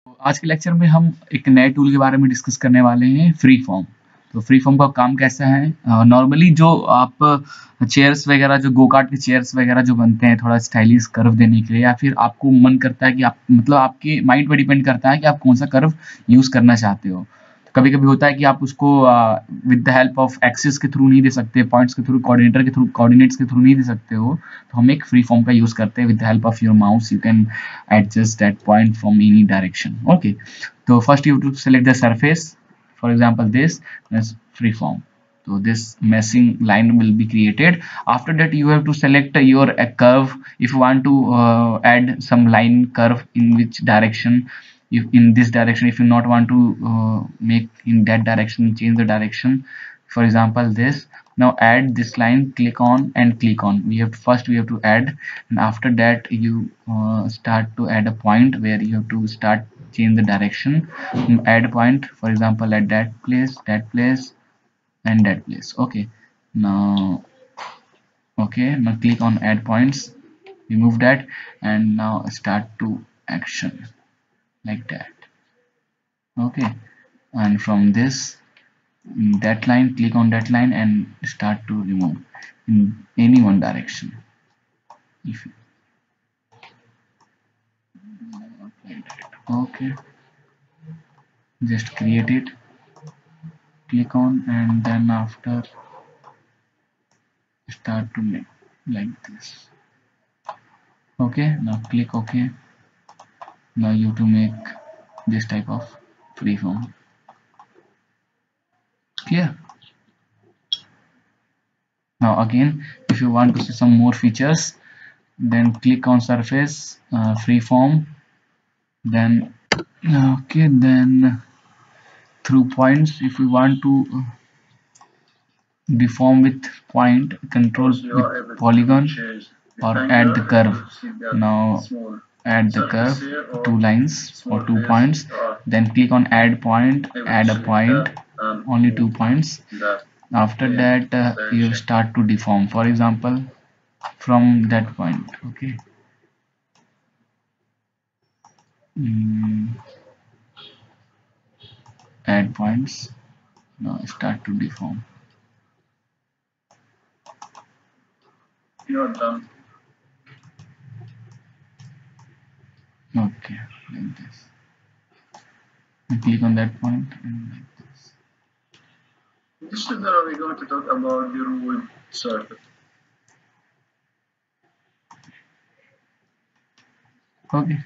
तो आज के लेक्चर में हम एक नए टूल के बारे में डिस्कस करने वाले हैं, फ्री फॉर्म। तो फ्री फॉर्म का काम कैसा है? नॉर्मली जो आप चेयर्स वगैरह, जो गो कार्ट के चेयर्स वगैरह जो बनते हैं थोड़ा स्टाइलिश कर्व देने के लिए, या फिर आपको मन करता है कि आप मतलब आपके माइंड पे डिपेंड करता है कि आप कौन सा कर्व यूज करना चाहते हो। कभी कभी होता है कि आप उसको with the help of axis के थ्रू नहीं दे सकते, पॉइंट्स के थ्रू, कोऑर्डिनेटर के थ्रू, कोऑर्डिनेट्स के थ्रू नहीं दे सकते हो, तो हम एक फ्री फॉर्म का यूज करते हैं। With the help of your mouse you can adjust that point from any direction. Okay, so first you have to select the surface. For example, this is free form, so this meshing line will be created. After that you have to select your curve. If you want to add some line curve in which direction, if in this direction, if you not want to make in that direction, change the direction. For example, this, now add this line, click on and click on. We have to, first we have to add, and after that you start to add a point where you have to start change the direction. Add point, for example, at that place, and that place. Okay, now, okay, now click on add points, remove that, and now start to action like that. Okay, and from this, that line, click on that line and start to remove in any one direction. If okay, just create it, click on, and then after start to make like this. Okay, now click OK. Now you have to make this type of freeform. Clear? Now again, if you want to see some more features, then click on surface, freeform, then okay, then through points, if we want to deform with point, control with polygon, or add the curve. Now add the curve, 2 lines or 2 points, then click on add point, add a point, only 2 points. After that you start to deform, for example, from that point. Okay, add points, now start to deform. You're done. Okay, like this. And click on that point and like this. This is where we're going to talk about the wood surface. Okay.